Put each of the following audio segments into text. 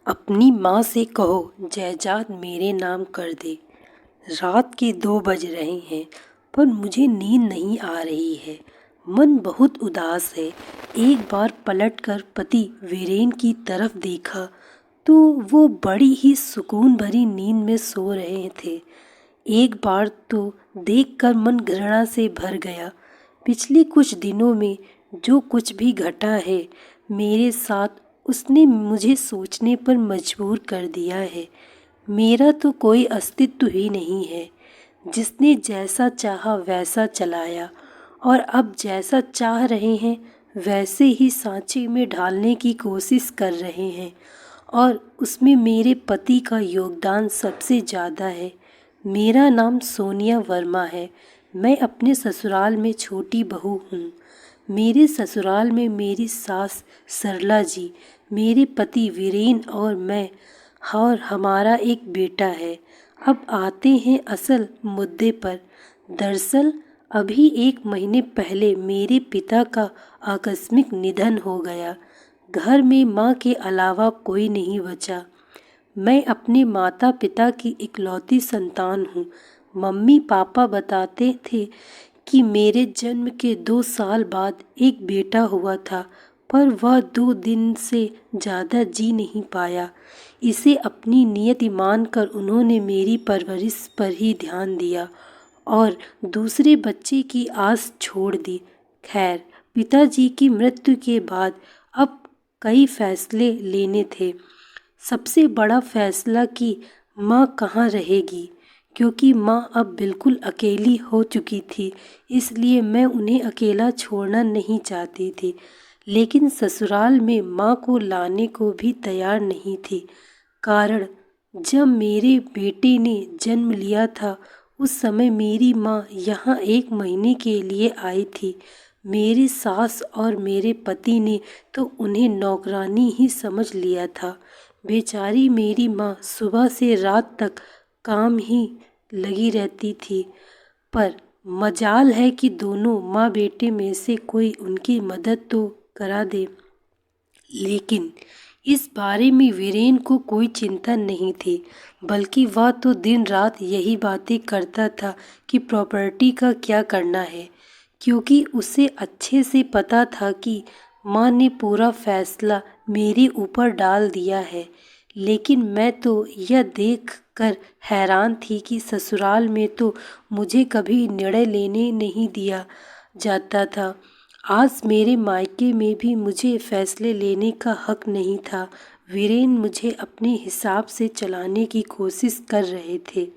अपनी माँ से कहो जायदाद मेरे नाम कर दे। रात के 2 बज रहे हैं पर मुझे नींद नहीं आ रही है। मन बहुत उदास है। एक बार पलटकर पति वीरेन की तरफ देखा तो वो बड़ी ही सुकून भरी नींद में सो रहे थे। एक बार तो देखकर मन घृणा से भर गया। पिछले कुछ दिनों में जो कुछ भी घटा है मेरे साथ, उसने मुझे सोचने पर मजबूर कर दिया है। मेरा तो कोई अस्तित्व ही नहीं है। जिसने जैसा चाहा वैसा चलाया और अब जैसा चाह रहे हैं वैसे ही सांचे में ढालने की कोशिश कर रहे हैं, और उसमें मेरे पति का योगदान सबसे ज़्यादा है। मेरा नाम सोनिया वर्मा है। मैं अपने ससुराल में छोटी बहू हूँ। मेरे ससुराल में मेरी सास सरला जी, मेरे पति वीरेन और मैं और हमारा एक बेटा है। अब आते हैं असल मुद्दे पर। दरअसल अभी 1 महीने पहले मेरे पिता का आकस्मिक निधन हो गया। घर में माँ के अलावा कोई नहीं बचा। मैं अपने माता पिता की इकलौती संतान हूँ। मम्मी पापा बताते थे कि मेरे जन्म के 2 साल बाद एक बेटा हुआ था, पर वह 2 दिन से ज़्यादा जी नहीं पाया। इसे अपनी नियति मानकर उन्होंने मेरी परवरिश पर ही ध्यान दिया और दूसरे बच्चे की आस छोड़ दी। खैर, पिताजी की मृत्यु के बाद अब कई फैसले लेने थे। सबसे बड़ा फैसला कि माँ कहाँ रहेगी, क्योंकि माँ अब बिल्कुल अकेली हो चुकी थी। इसलिए मैं उन्हें अकेला छोड़ना नहीं चाहती थी, लेकिन ससुराल में माँ को लाने को भी तैयार नहीं थी। कारण, जब मेरे बेटे ने जन्म लिया था उस समय मेरी माँ यहाँ 1 महीने के लिए आई थी। मेरी सास और मेरे पति ने तो उन्हें नौकरानी ही समझ लिया था। बेचारी मेरी माँ सुबह से रात तक काम ही लगी रहती थी, पर मजाल है कि दोनों माँ बेटे में से कोई उनकी मदद तो करा दे। लेकिन इस बारे में वीरेन को कोई चिंता नहीं थी, बल्कि वह तो दिन रात यही बातें करता था कि प्रॉपर्टी का क्या करना है, क्योंकि उसे अच्छे से पता था कि माँ ने पूरा फैसला मेरे ऊपर डाल दिया है। लेकिन मैं तो यह देख कर हैरान थी कि ससुराल में तो मुझे कभी निर्णय लेने नहीं दिया जाता था। आज मेरे मायके में भी मुझे फैसले लेने का हक नहीं था। वीरेन मुझे अपने हिसाब से चलाने की कोशिश कर रहे थे।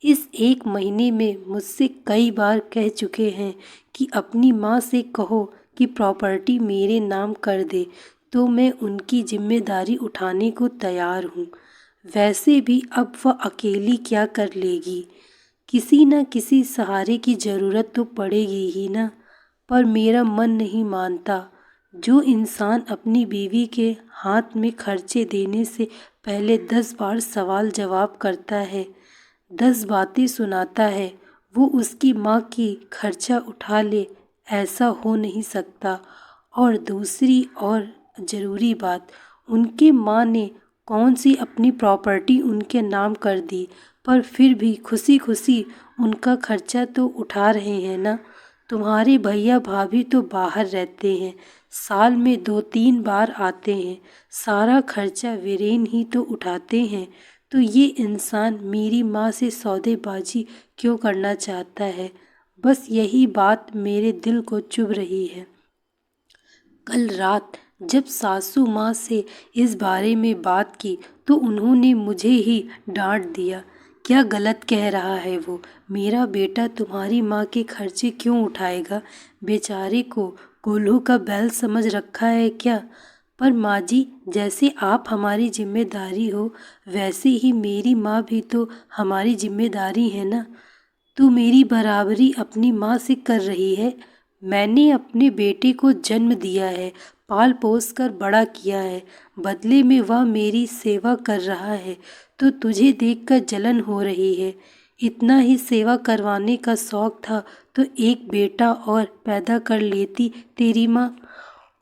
इस 1 महीने में मुझसे कई बार कह चुके हैं कि अपनी माँ से कहो कि प्रॉपर्टी मेरे नाम कर दे, तो मैं उनकी जिम्मेदारी उठाने को तैयार हूँ। वैसे भी अब वह अकेली क्या कर लेगी, किसी न किसी सहारे की ज़रूरत तो पड़ेगी ही ना। पर मेरा मन नहीं मानता। जो इंसान अपनी बीवी के हाथ में खर्चे देने से पहले 10 बार सवाल जवाब करता है, 10 बातें सुनाता है, वो उसकी माँ की खर्चा उठा ले, ऐसा हो नहीं सकता। और दूसरी और ज़रूरी बात, उनके माँ ने कौन सी अपनी प्रॉपर्टी उनके नाम कर दी, पर फिर भी खुशी खुशी उनका खर्चा तो उठा रहे हैं ना। तुम्हारे भैया भाभी तो बाहर रहते हैं, साल में 2-3 बार आते हैं, सारा खर्चा वीरेन ही तो उठाते हैं। तो ये इंसान मेरी माँ से सौदेबाजी क्यों करना चाहता है? बस यही बात मेरे दिल को चुभ रही है। कल रात जब सासू माँ से इस बारे में बात की तो उन्होंने मुझे ही डांट दिया। क्या गलत कह रहा है वो? मेरा बेटा तुम्हारी माँ के खर्चे क्यों उठाएगा? बेचारे को कोल्हू का बैल समझ रखा है क्या? पर माँ जी, जैसे आप हमारी जिम्मेदारी हो वैसे ही मेरी माँ भी तो हमारी जिम्मेदारी है ना। तू मेरी बराबरी अपनी माँ से कर रही है। मैंने अपने बेटे को जन्म दिया है, पाल पोस कर बड़ा किया है, बदले में वह मेरी सेवा कर रहा है, तो तुझे देखकर जलन हो रही है। इतना ही सेवा करवाने का शौक था तो एक बेटा और पैदा कर लेती तेरी माँ।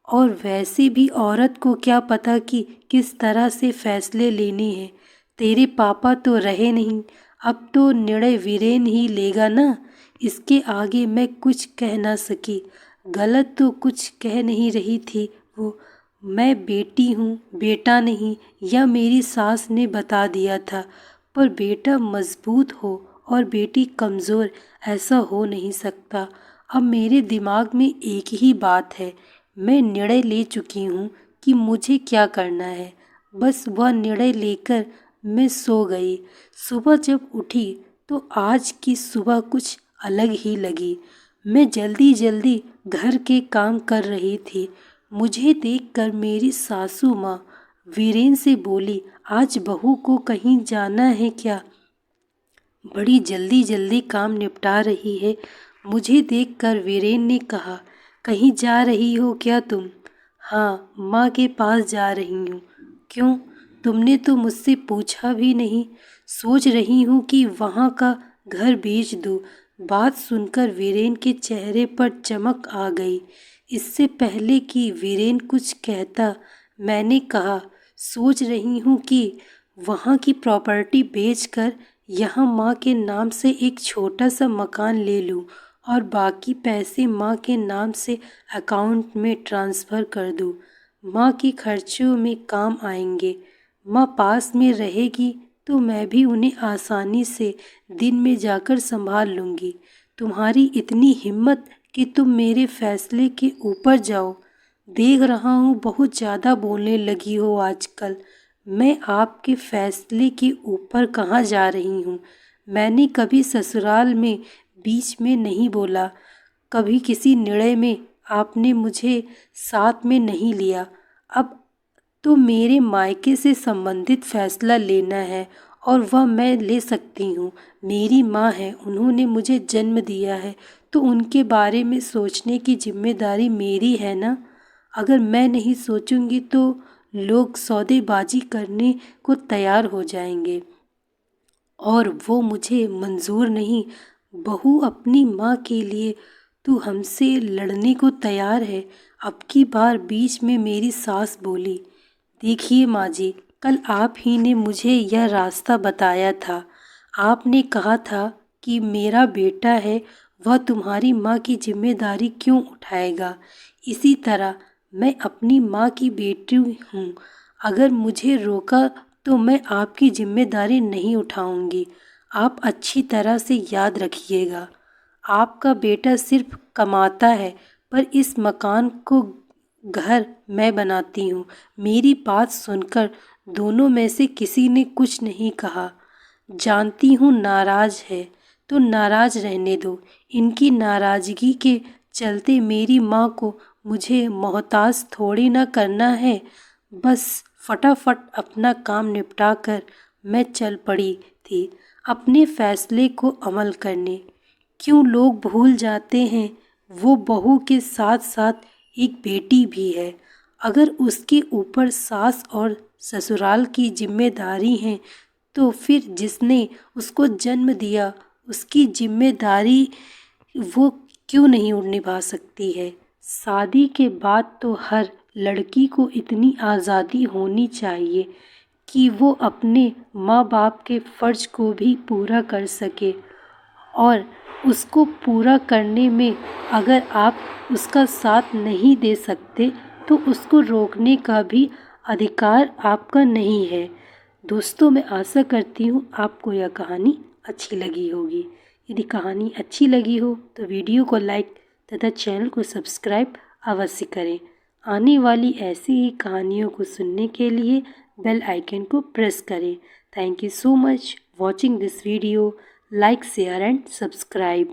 और वैसे भी औरत को क्या पता कि किस तरह से फैसले लेने हैं। तेरे पापा तो रहे नहीं, अब तो निर्णय वीरेन ही लेगा ना। इसके आगे मैं कुछ कह ना सकी। गलत तो कुछ कह नहीं रही थी वो। मैं बेटी हूँ, बेटा नहीं, यह मेरी सास ने बता दिया था। पर बेटा मजबूत हो और बेटी कमज़ोर, ऐसा हो नहीं सकता। अब मेरे दिमाग में एक ही बात है। मैं निर्णय ले चुकी हूँ कि मुझे क्या करना है। बस वह निर्णय लेकर मैं सो गई। सुबह जब उठी तो आज की सुबह कुछ अलग ही लगी। मैं जल्दी जल्दी घर के काम कर रही थी। मुझे देखकर मेरी सासू माँ वीरेन से बोली, आज बहू को कहीं जाना है क्या? बड़ी जल्दी जल्दी काम निपटा रही है। मुझे देखकर वीरेन ने कहा, कहीं जा रही हो क्या तुम? हाँ, माँ के पास जा रही हूँ। क्यों? तुमने तो मुझसे पूछा भी नहीं। सोच रही हूँ कि वहाँ का घर बेच दूँ। बात सुनकर वीरेन के चेहरे पर चमक आ गई। इससे पहले कि वीरेन कुछ कहता, मैंने कहा, सोच रही हूँ कि वहाँ की प्रॉपर्टी बेचकर यहाँ माँ के नाम से एक छोटा सा मकान ले लूँ और बाकी पैसे माँ के नाम से अकाउंट में ट्रांसफ़र कर दूँ। माँ के खर्चों में काम आएंगे। माँ पास में रहेगी तो मैं भी उन्हें आसानी से दिन में जाकर संभाल लूँगी। तुम्हारी इतनी हिम्मत कि तुम मेरे फैसले के ऊपर जाओ। देख रहा हूँ बहुत ज़्यादा बोलने लगी हो आजकल। मैं आपके फैसले के ऊपर कहाँ जा रही हूँ? मैंने कभी ससुराल में बीच में नहीं बोला। कभी किसी निर्णय में आपने मुझे साथ में नहीं लिया। अब तो मेरे मायके से संबंधित फैसला लेना है और वह मैं ले सकती हूँ। मेरी माँ है, उन्होंने मुझे जन्म दिया है, तो उनके बारे में सोचने की जिम्मेदारी मेरी है ना। अगर मैं नहीं सोचूंगी तो लोग सौदेबाजी करने को तैयार हो जाएंगे और वो मुझे मंजूर नहीं। बहू अपनी माँ के लिए तू हमसे लड़ने को तैयार है। अब की बार बीच में मेरी सास बोली, देखिए माँ जी, कल आप ही ने मुझे यह रास्ता बताया था। आपने कहा था कि मेरा बेटा है, वह तुम्हारी माँ की जिम्मेदारी क्यों उठाएगा। इसी तरह मैं अपनी माँ की बेटी हूँ। अगर मुझे रोका तो मैं आपकी जिम्मेदारी नहीं उठाऊंगी। आप अच्छी तरह से याद रखिएगा, आपका बेटा सिर्फ कमाता है, पर इस मकान को घर मैं बनाती हूँ। मेरी बात सुनकर दोनों में से किसी ने कुछ नहीं कहा। जानती हूँ नाराज है, तो नाराज रहने दो। इनकी नाराज़गी के चलते मेरी माँ को मुझे मोहताज थोड़ी ना करना है। बस फटाफट अपना काम निपटा कर मैं चल पड़ी थी अपने फैसले को अमल करने। क्यों लोग भूल जाते हैं वो बहू के साथ साथ एक बेटी भी है। अगर उसके ऊपर सास और ससुराल की जिम्मेदारी है तो फिर जिसने उसको जन्म दिया उसकी जिम्मेदारी वो क्यों नहीं निभा सकती है। शादी के बाद तो हर लड़की को इतनी आज़ादी होनी चाहिए कि वो अपने माँ बाप के फ़र्ज़ को भी पूरा कर सके और उसको पूरा करने में अगर आप उसका साथ नहीं दे सकते तो उसको रोकने का भी अधिकार आपका नहीं है। दोस्तों, मैं आशा करती हूँ आपको यह कहानी अच्छी लगी होगी। यदि कहानी अच्छी लगी हो तो वीडियो को लाइक तथा चैनल को सब्सक्राइब अवश्य करें। आने वाली ऐसी ही कहानियों को सुनने के लिए बेल आइकन को प्रेस करें। Thank you so much watching this video. Like, share and subscribe.